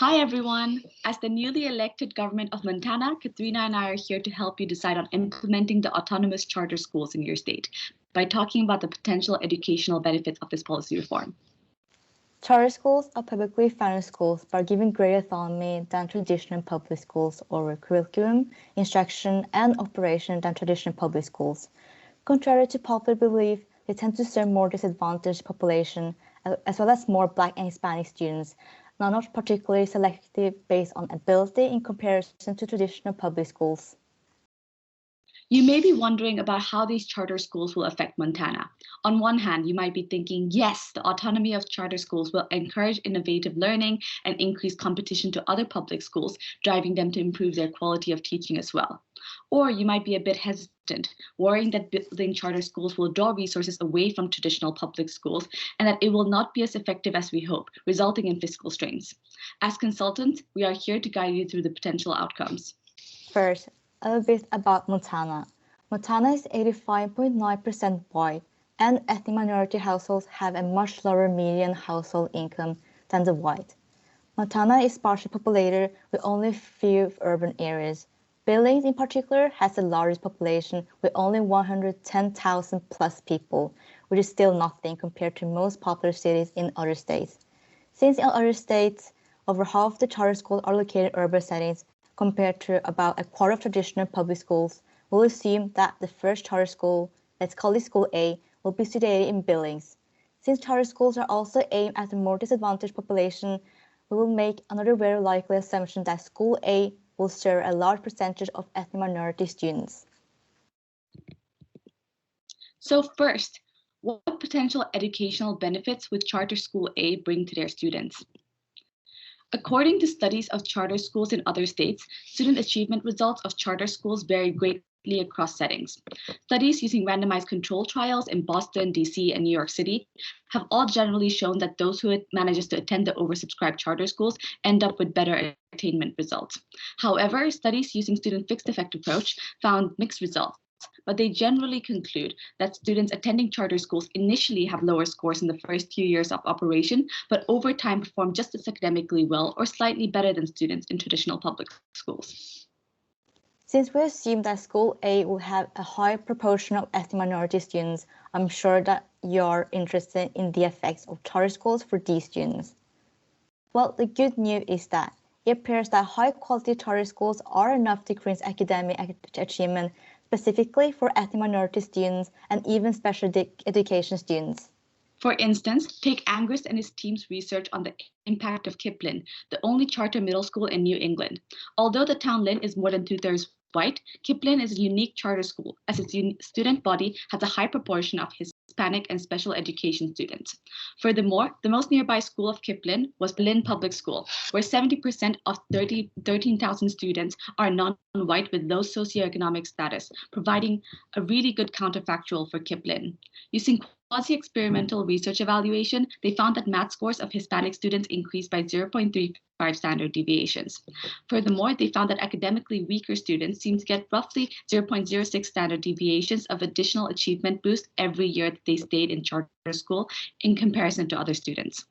Hi everyone! As the newly elected government of Montana, Cathrina and I are here to help you decide on implementing the autonomous charter schools in your state by talking about the potential educational benefits of this policy reform. Charter schools are publicly funded schools but are given greater autonomy than traditional public schools over curriculum, instruction, and operation than traditional public schools. Contrary to popular belief, they tend to serve more disadvantaged population as well as more Black and Hispanic students, and are not particularly selective based on ability in comparison to traditional public schools. You may be wondering about how these charter schools will affect Montana. On one hand, you might be thinking, yes, the autonomy of charter schools will encourage innovative learning and increase competition to other public schools, driving them to improve their quality of teaching as well. Or you might be a bit hesitant, worrying that building charter schools will draw resources away from traditional public schools and that it will not be as effective as we hope, resulting in fiscal strains. As consultants, we are here to guide you through the potential outcomes. First, a little bit about Montana. Montana is 85.9% white, and ethnic minority households have a much lower median household income than the white. Montana is sparsely populated with only a few urban areas. Billings, in particular, has the largest population with only 110,000 plus people, which is still nothing compared to most popular cities in other states. Since in other states, over half the charter schools are located in urban settings, compared to about a quarter of traditional public schools, we'll assume that the first charter school, let's call it School A, will be situated in Billings. Since charter schools are also aimed at a more disadvantaged population, we will make another very likely assumption that School A will serve a large percentage of ethnic minority students. So first, what potential educational benefits would Charter School A bring to their students? According to studies of charter schools in other states, student achievement results of charter schools vary greatly across settings. Studies using randomized control trials in Boston, DC, and New York City have all generally shown that those who manages to attend the oversubscribed charter schools end up with better attainment results. However, studies using student fixed effect approach found mixed results, but they generally conclude that students attending charter schools initially have lower scores in the first few years of operation, but over time perform just as academically well or slightly better than students in traditional public schools. Since we assume that School A will have a high proportion of ethnic minority students, I'm sure that you're interested in the effects of charter schools for these students. Well, the good news is that it appears that high-quality charter schools are enough to increase academic achievement, specifically for ethnic minority students and even special education students. For instance, take Angus and his team's research on the impact of Kiplin, the only charter middle school in New England. Although the town Lynn is more than two-thirds white, Kiplin is a unique charter school, as its student body has a high proportion of Hispanic and special education students. Furthermore, the most nearby school of Kiplin was Lynn Public School, where 70% of 13,000 students are non-white with low socioeconomic status, providing a really good counterfactual for Kiplin. Using quasi-experimental research evaluation, they found that math scores of Hispanic students increased by 0.35 standard deviations. Furthermore, they found that academically weaker students seem to get roughly 0.06 standard deviations of additional achievement boost every year that they stayed in charter school in comparison to other students.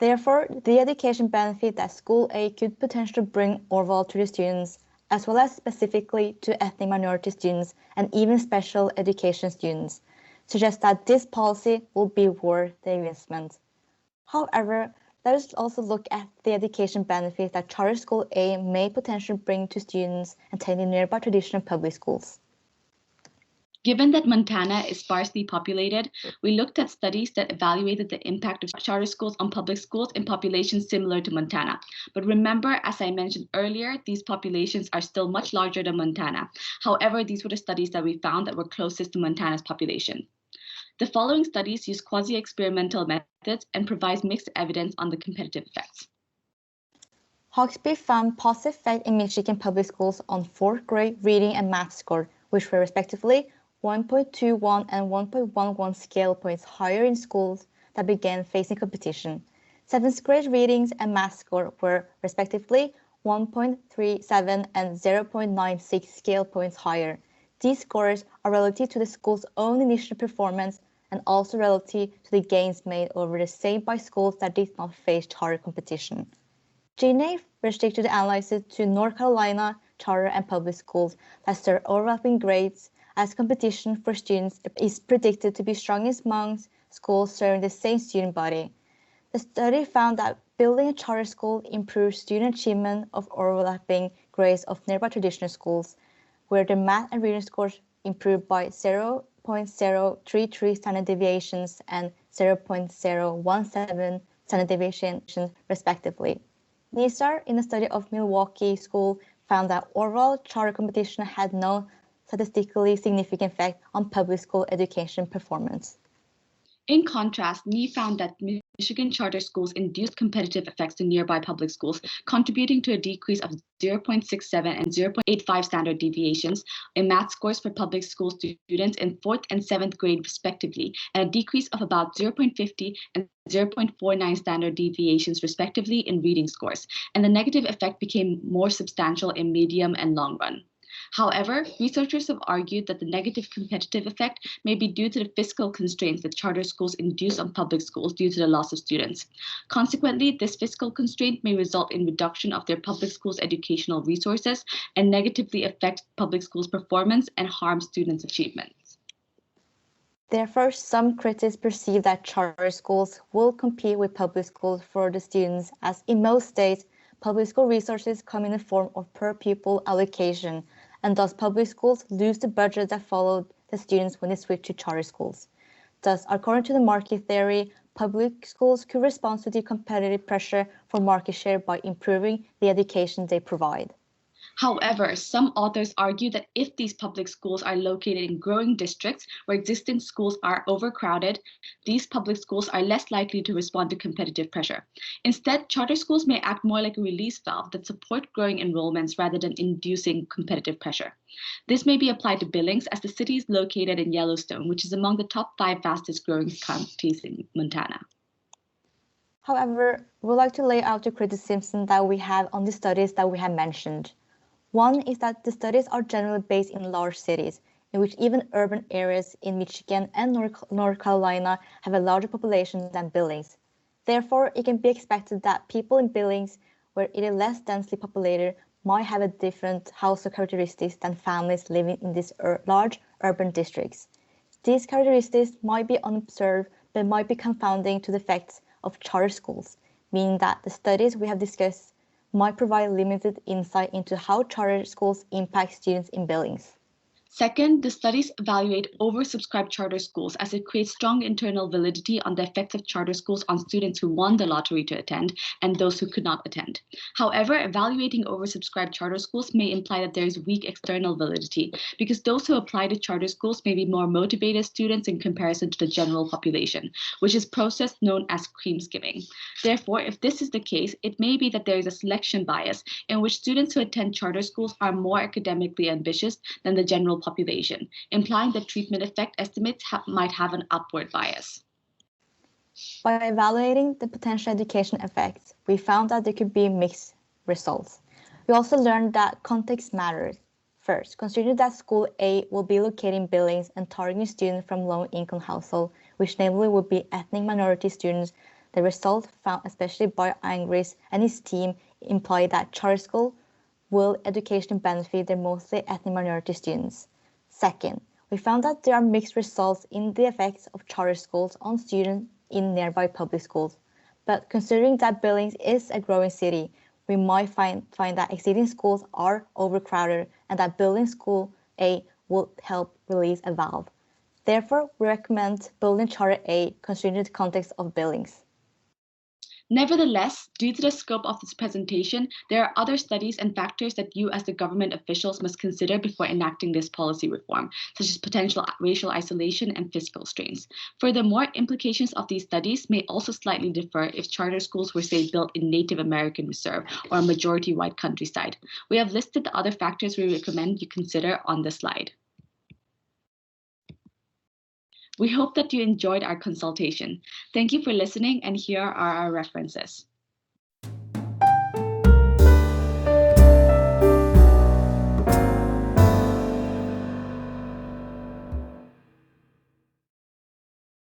Therefore, the education benefit that School A could potentially bring overall to the students, as well as specifically to ethnic minority students and even special education students, suggests that this policy will be worth the investment. However, let us also look at the education benefits that Charter School A may potentially bring to students attending nearby traditional public schools. Given that Montana is sparsely populated, we looked at studies that evaluated the impact of charter schools on public schools in populations similar to Montana. But remember, as I mentioned earlier, these populations are still much larger than Montana. However, these were the studies that we found that were closest to Montana's population. The following studies use quasi-experimental methods and provides mixed evidence on the competitive effects. Hawksby found positive effect in Michigan public schools on 4th grade reading and math score, which were respectively 1.21 and 1.11 scale points higher in schools that began facing competition. 7th grade readings and math score were respectively 1.37 and 0.96 scale points higher. These scores are relative to the school's own initial performance and also relative to the gains made over the same by schools that did not face charter competition. GNA restricted the analysis to North Carolina charter and public schools that serve overlapping grades, as competition for students is predicted to be strongest among schools serving the same student body. The study found that building a charter school improves student achievement of overlapping grades of nearby traditional schools, where the math and reading scores improved by 0.033 standard deviations and 0.017 standard deviations, respectively. NISAR, in a study of Milwaukee School, found that overall charter competition had no statistically significant effect on public school education performance. In contrast, NIE found that Michigan charter schools induced competitive effects to nearby public schools, contributing to a decrease of 0.67 and 0.85 standard deviations in math scores for public school students in 4th and 7th grade respectively, and a decrease of about 0.50 and 0.49 standard deviations respectively in reading scores, and the negative effect became more substantial in medium and long run. However, researchers have argued that the negative competitive effect may be due to the fiscal constraints that charter schools induce on public schools due to the loss of students. Consequently, this fiscal constraint may result in reduction of their public schools' educational resources and negatively affect public schools' performance and harm students' achievements. Therefore, some critics perceive that charter schools will compete with public schools for the students, as in most states, public school resources come in the form of per pupil allocation, and thus public schools lose the budget that followed the students when they switch to charter schools. Thus, according to the market theory, public schools could respond to the competitive pressure for market share by improving the education they provide. However, some authors argue that if these public schools are located in growing districts where existing schools are overcrowded, these public schools are less likely to respond to competitive pressure. Instead, charter schools may act more like a release valve that support growing enrollments rather than inducing competitive pressure. This may be applied to Billings, as the city is located in Yellowstone, which is among the top 5 fastest growing counties in Montana. However, we'd like to lay out the criticism that we have on the studies that we have mentioned. One is that the studies are generally based in large cities, in which even urban areas in Michigan and North Carolina have a larger population than Billings. Therefore, it can be expected that people in Billings, where it is less densely populated, might have a different household characteristics than families living in these large urban districts. These characteristics might be unobserved, but might be confounding to the effects of charter schools, meaning that the studies we have discussed might provide limited insight into how charter schools impact students in Billings. Second, the studies evaluate oversubscribed charter schools, as it creates strong internal validity on the effects of charter schools on students who won the lottery to attend and those who could not attend. However, evaluating oversubscribed charter schools may imply that there is weak external validity, because those who apply to charter schools may be more motivated students in comparison to the general population, which is a process known as cream skimming. Therefore, if this is the case, it may be that there is a selection bias in which students who attend charter schools are more academically ambitious than the general population, implying that treatment effect estimates might have an upward bias. By evaluating the potential education effects, we found that there could be mixed results. We also learned that context matters. First, consider that school A will be located in Billings and targeting students from low-income households, which namely would be ethnic minority students. The result found, especially by Angris and his team, implied that charter school will education benefit their mostly ethnic minority students. Second, we found that there are mixed results in the effects of charter schools on students in nearby public schools. But considering that Billings is a growing city, we might find that existing schools are overcrowded and that building school A will help release a valve. Therefore, we recommend building charter A considering the context of Billings. Nevertheless, due to the scope of this presentation, there are other studies and factors that you as the government officials must consider before enacting this policy reform, such as potential racial isolation and fiscal strains. Furthermore, implications of these studies may also slightly differ if charter schools were, say, built in Native American reserve or a majority white countryside. We have listed the other factors we recommend you consider on the slide. We hope that you enjoyed our consultation. Thank you for listening, and here are our references.